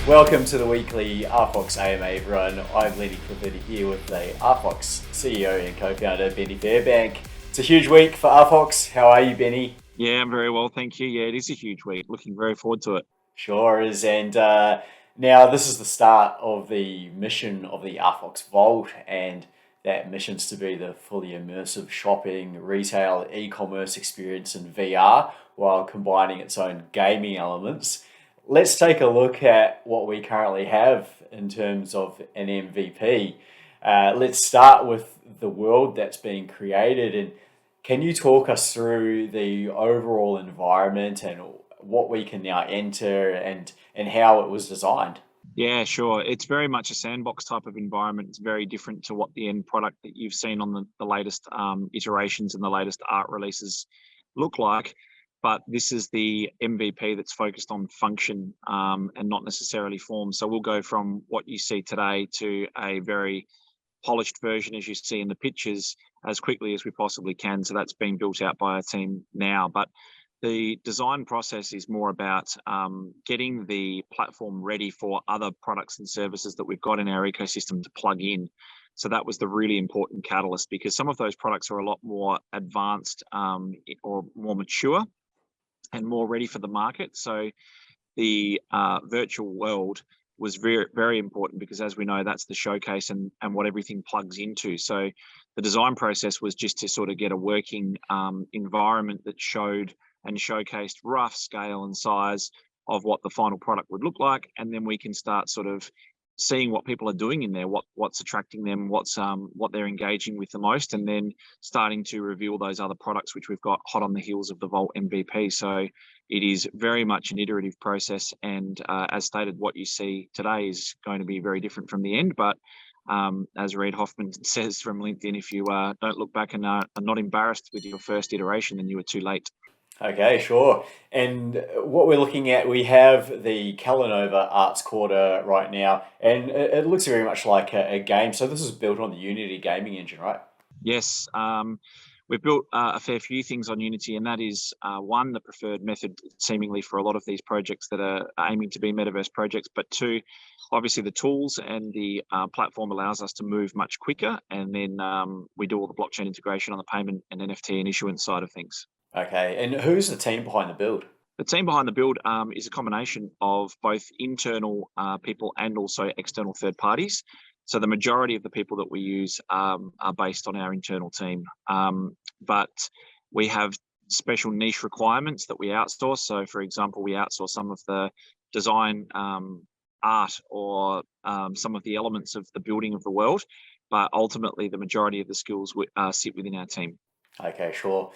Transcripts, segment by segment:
Welcome to the weekly RFOX AMA everyone. I'm Lenny Clifford here with the RFOX CEO and co-founder Benny Fairbank. It's a huge week for RFOX. How are you, Benny? Yeah, I'm very well, thank you. Yeah, it is a huge week. Looking very forward to it. Sure is. And now this is the start of the mission of the RFOX Vault, and that mission's to be the fully immersive shopping, retail, e-commerce experience in VR while combining its own gaming elements. Let's take a look at what we currently have in terms of an MVP. Let's start with the world that's being created. And can you talk us through the overall environment and what we can now enter and how it was designed? Yeah, sure. It's very much a sandbox type of environment. It's very different to what the end product that you've seen on the latest iterations and the latest art releases look like. But this is the MVP that's focused on function and not necessarily form. So we'll go from what you see today to a very polished version, as you see in the pictures, as quickly as we possibly can. So that's being built out by our team now. But the design process is more about getting the platform ready for other products and services that we've got in our ecosystem to plug in. So that was the really important catalyst, because some of those products are a lot more advanced or more mature and more ready for the market. So the virtual world was very, very important, because as we know, that's the showcase and what everything plugs into. So the design process was just to sort of get a working environment that showed and showcased rough scale and size of what the final product would look like. And then we can start sort of seeing what people are doing in there, what's attracting them, what they're engaging with the most, and then starting to reveal those other products which we've got hot on the heels of the Vault MVP. So it is very much an iterative process, and as stated, what you see today is going to be very different from the end. But as Reid Hoffman says from LinkedIn, if you don't look back and are not embarrassed with your first iteration, then you were too late. Okay, sure. And what we're looking at, we have the Calanova Arts Quarter right now, and it looks very much like a game. So this is built on the Unity gaming engine, right? Yes, we've built a fair few things on Unity, and that is one, the preferred method seemingly for a lot of these projects that are aiming to be metaverse projects, but two, obviously the tools and the platform allows us to move much quicker, and then we do all the blockchain integration on the payment and NFT and issuance side of things. Okay, and who's the team behind the build? The team behind the build is a combination of both internal people and also external third parties. So the majority of the people that we use are based on our internal team. But we have special niche requirements that we outsource. So for example, we outsource some of the design art or some of the elements of the building of the world. But ultimately, the majority of the skills sit within our team. Okay, sure.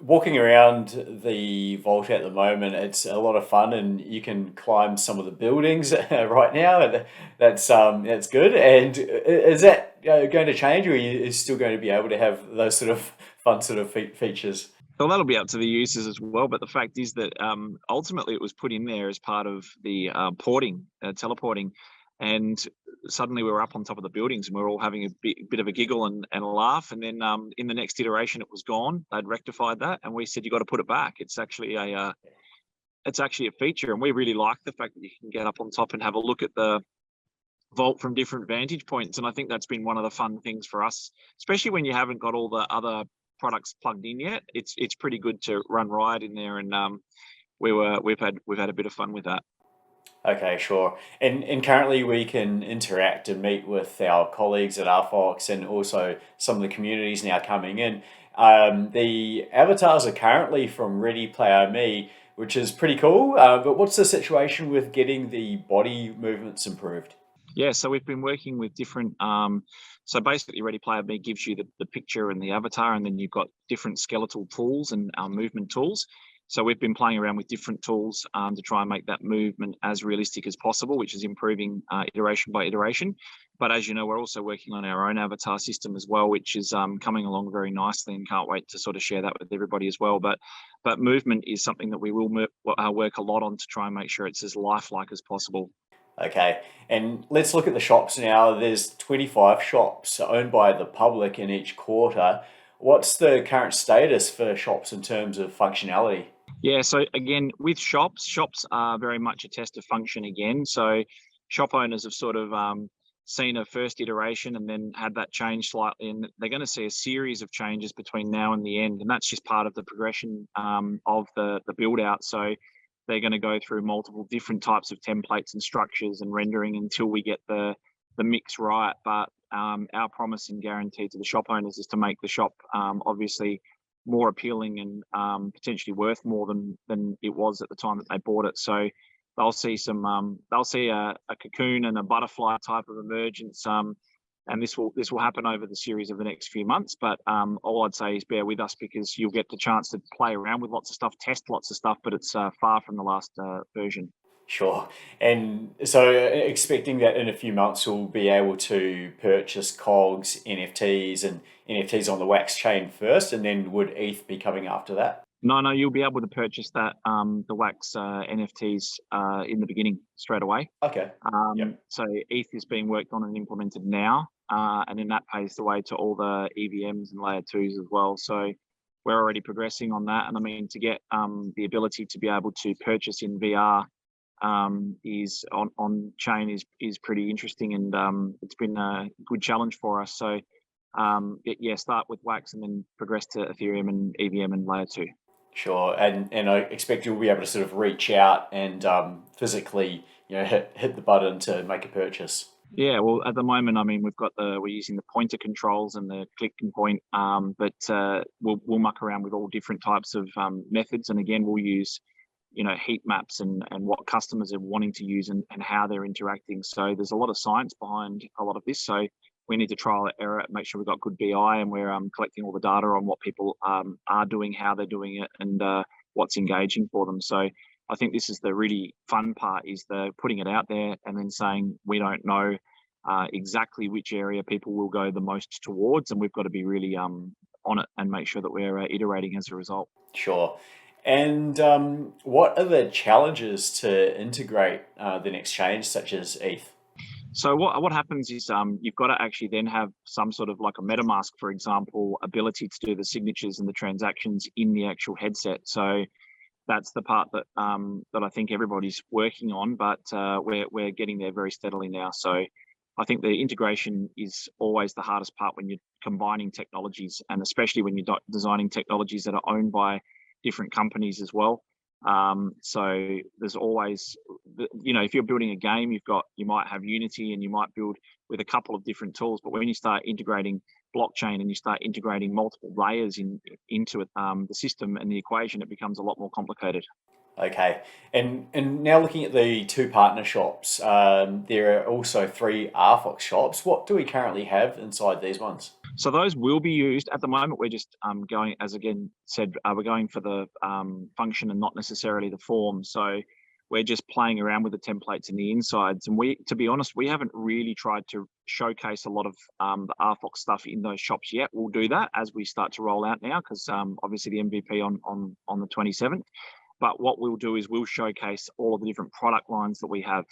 Walking around the vault at the moment, it's a lot of fun, and you can climb some of the buildings right now, and that's good. And is that going to change, or are you still going to be able to have those sort of fun sort of features? So that'll be up to the users as well. But the fact is that ultimately it was put in there as part of the teleporting. And suddenly we were up on top of the buildings and we were all having a bit of a giggle and a laugh. And then in the next iteration, it was gone. They'd rectified that. And we said, you got to put it back. It's actually a feature. And we really like the fact that you can get up on top and have a look at the vault from different vantage points. And I think that's been one of the fun things for us, especially when you haven't got all the other products plugged in yet. It's pretty good to run riot in there, and we've had a bit of fun with that. Okay, sure. And currently we can interact and meet with our colleagues at RFOX and also some of the communities now coming in. The avatars are currently from Ready Player Me, which is pretty cool. But what's the situation with getting the body movements improved? Yeah, so we've been working with different. So basically, Ready Player Me gives you the picture and the avatar, and then you've got different skeletal tools and movement tools. So we've been playing around with different tools to try and make that movement as realistic as possible, which is improving iteration by iteration. But as you know, we're also working on our own avatar system as well, which is coming along very nicely, and can't wait to sort of share that with everybody as well. But movement is something that we will work a lot on to try and make sure it's as lifelike as possible. Okay, and let's look at the shops now. There's 25 shops owned by the public in each quarter. What's the current status for shops in terms of functionality? Yeah, so again, with shops are very much a test of function again. So shop owners have sort of seen a first iteration and then had that change slightly, and they're going to see a series of changes between now and the end, and that's just part of the progression of the build out. So they're going to go through multiple different types of templates and structures and rendering until we get the mix right. But our promise and guarantee to the shop owners is to make the shop obviously more appealing and potentially worth more than it was at the time that they bought it. So they'll see a cocoon and a butterfly type of emergence. And this will happen over the series of the next few months. But all I'd say is bear with us, because you'll get the chance to play around with lots of stuff, test lots of stuff, but it's far from the last version. Sure. And so expecting that in a few months we'll be able to purchase COGS, NFTs, and NFTs on the Wax chain first, and then would ETH be coming after that? No, you'll be able to purchase that the Wax NFTs in the beginning straight away. Okay. Yep. So ETH is being worked on and implemented now, and then that paves the way to all the EVMs and layer twos as well. So we're already progressing on that, and I mean, to get the ability to be able to purchase in VR is on chain is pretty interesting, and it's been a good challenge for us. So start with Wax and then progress to Ethereum and EVM and layer two. Sure. And I expect you'll be able to sort of reach out and physically, hit the button to make a purchase. Yeah, well, at the moment, I mean, we're using the pointer controls and the click and point, but we'll muck around with all different types of methods, and again, we'll use heat maps and what customers are wanting to use and how they're interacting. So there's a lot of science behind a lot of this. So we need to trial and error, make sure we've got good BI, and we're collecting all the data on what people are doing, how they're doing it, and what's engaging for them. So I think this is the really fun part, is the putting it out there and then saying we don't know exactly which area people will go the most towards, and we've got to be really on it and make sure that we're iterating as a result. Sure. And what are the challenges to integrate the next change, such as ETH? So what happens is you've got to actually then have some sort of, like a MetaMask, for example, ability to do the signatures and the transactions in the actual headset. So that's the part that that I think everybody's working on, but we're getting there very steadily now. So I think the integration is always the hardest part when you're combining technologies, and especially when you're designing technologies that are owned by different companies as well. So there's always, if you're building a game, you might have Unity and you might build with a couple of different tools, but when you start integrating blockchain and you start integrating multiple layers into it, the system and the equation, it becomes a lot more complicated. Okay, and now looking at the two partner shops, there are also three RFOX shops. What do we currently have inside these ones? So those will be used. At the moment, we're just going, as again said, we're going for the function and not necessarily the form. So we're just playing around with the templates and the insides. And to be honest, we haven't really tried to showcase a lot of the RFOX stuff in those shops yet. We'll do that as we start to roll out now, because obviously the MVP on the 27th. But what we'll do is we'll showcase all of the different product lines that we have.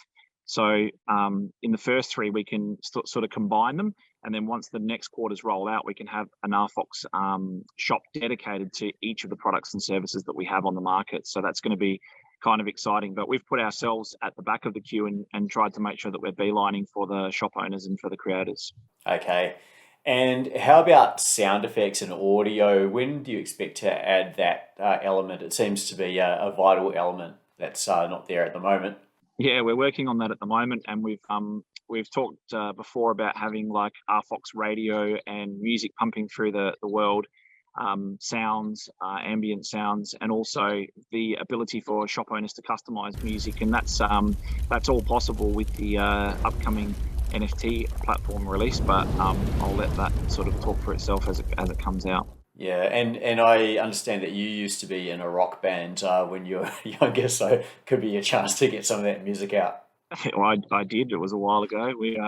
So in the first three, we can sort of combine them. And then once the next quarters roll out, we can have an RFOX shop dedicated to each of the products and services that we have on the market. So that's going to be kind of exciting. But we've put ourselves at the back of the queue and tried to make sure that we're beelining for the shop owners and for the creators. Okay. And how about sound effects and audio? When do you expect to add that element? It seems to be a vital element that's not there at the moment. Yeah, we're working on that at the moment, and we've talked before about having like RFOX radio and music pumping through the world, sounds, ambient sounds, and also the ability for shop owners to customize music, and that's all possible with the upcoming NFT platform release. But I'll let that sort of talk for itself as it comes out. Yeah, and I understand that you used to be in a rock band when you were younger, so could be a chance to get some of that music out. Well, I did. It was a while ago. We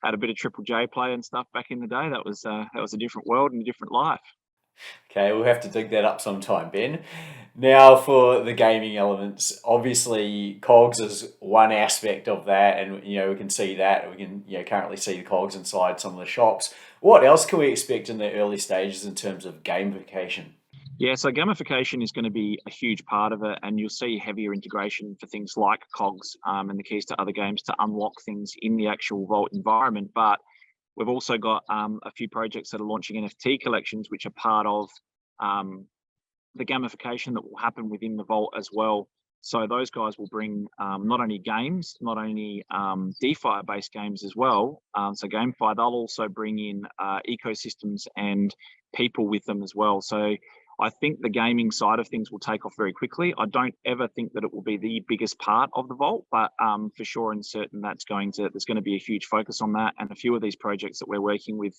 had a bit of Triple J play and stuff back in the day. That was a different world and a different life. Okay, we'll have to dig that up sometime, Ben. Now, for the gaming elements, obviously COGS is one aspect of that, and we can see that. We can currently see the COGS inside some of the shops. What else can we expect in the early stages in terms of gamification? Yeah, so gamification is going to be a huge part of it, and you'll see heavier integration for things like cogs and the keys to other games to unlock things in the actual Vault environment. But we've also got a few projects that are launching NFT collections, which are part of the gamification that will happen within the Vault as well. So those guys will bring not only games, not only DeFi-based games as well. So GameFi, they'll also bring in ecosystems and people with them as well. So I think the gaming side of things will take off very quickly. I don't ever think that it will be the biggest part of the Vault, but for sure and certain there's going to be a huge focus on that. And a few of these projects that we're working with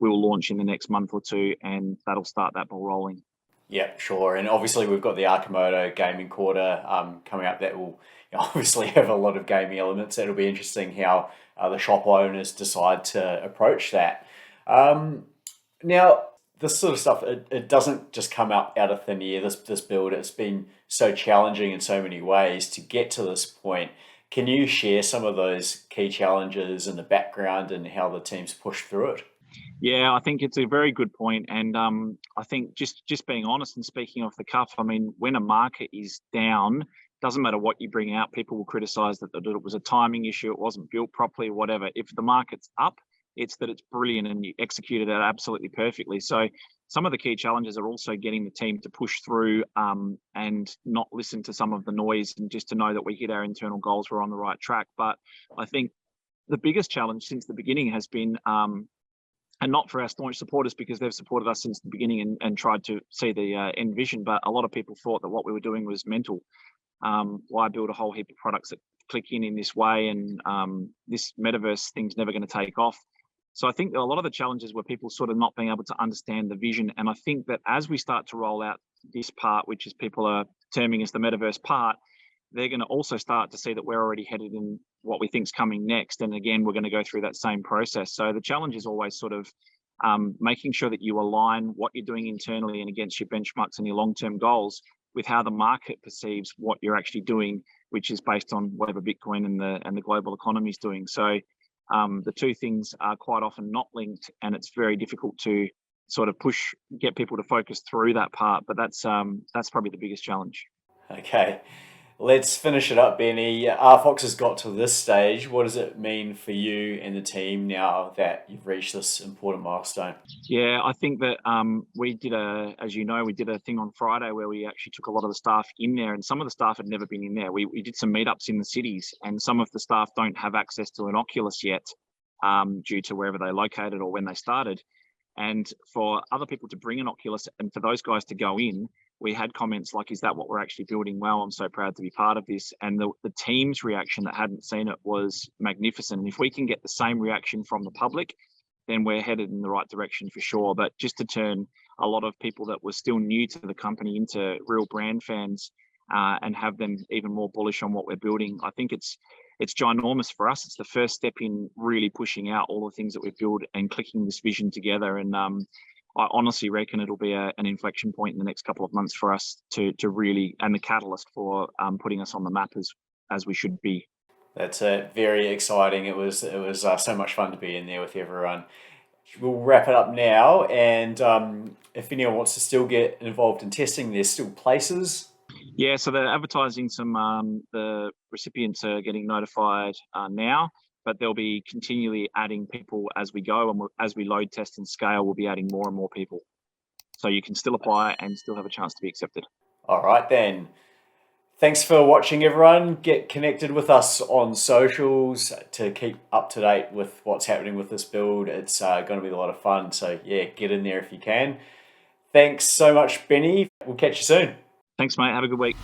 will launch in the next month or two, and that'll start that ball rolling. Yeah, sure. And obviously we've got the Archimoto gaming quarter coming up that will obviously have a lot of gaming elements. It'll be interesting how the shop owners decide to approach that. Now, this sort of stuff, it doesn't just come out of thin air, this build. It's been so challenging in so many ways to get to this point. Can you share some of those key challenges and the background and how the team's pushed through it? Yeah, I think it's a very good point, and I think just being honest and speaking off the cuff, I mean, when a market is down, doesn't matter what you bring out, people will criticize that it was a timing issue, it wasn't built properly, whatever. If the market's up, it's that it's brilliant and you executed it absolutely perfectly. So some of the key challenges are also getting the team to push through and not listen to some of the noise, and just to know that we hit our internal goals, we're on the right track. But I think the biggest challenge since the beginning has been and not for our staunch supporters, because they've supported us since the beginning and tried to see the end vision. But a lot of people thought that what we were doing was mental. Why build a whole heap of products that click in this way? And this metaverse thing's never going to take off. So I think that a lot of the challenges were people sort of not being able to understand the vision. And I think that as we start to roll out this part, which is people are terming as the metaverse part, they're going to also start to see that we're already headed in what we think is coming next. And again, we're going to go through that same process. So the challenge is always sort of making sure that you align what you're doing internally and against your benchmarks and your long-term goals with how the market perceives what you're actually doing, which is based on whatever Bitcoin and the global economy is doing. So the two things are quite often not linked, and it's very difficult to sort of get people to focus through that part. But that's probably the biggest challenge. Okay. Let's finish it up, Benny. RFOX has got to this stage. What does it mean for you and the team now that you've reached this important milestone? Yeah, I think that we did as you know, we did a thing on Friday where we actually took a lot of the staff in there, and some of the staff had never been in there. We did some meetups in the cities, and some of the staff don't have access to an Oculus yet due to wherever they're located or when they started. And for other people to bring an Oculus and for those guys to go in, we had comments like, is that what we're actually building? Well, I'm so proud to be part of this. And the team's reaction that hadn't seen it was magnificent. And if we can get the same reaction from the public, then we're headed in the right direction for sure. But just to turn a lot of people that were still new to the company into real brand fans and have them even more bullish on what we're building, I think it's ginormous for us. It's the first step in really pushing out all the things that we've built and clicking this vision together. And I honestly reckon it'll be an inflection point in the next couple of months for us to really, and the catalyst for putting us on the map as we should be. That's very exciting. It was so much fun to be in there with everyone. We'll wrap it up now, and if anyone wants to still get involved in testing, there's still places. Yeah, so they're advertising the recipients are getting notified now, but they'll be continually adding people as we go, and as we load, test, and scale, we'll be adding more and more people. So you can still apply and still have a chance to be accepted. All right then. Thanks for watching, everyone. Get connected with us on socials to keep up to date with what's happening with this build. It's going to be a lot of fun. So yeah, get in there if you can. Thanks so much, Benny. We'll catch you soon. Thanks, mate. Have a good week.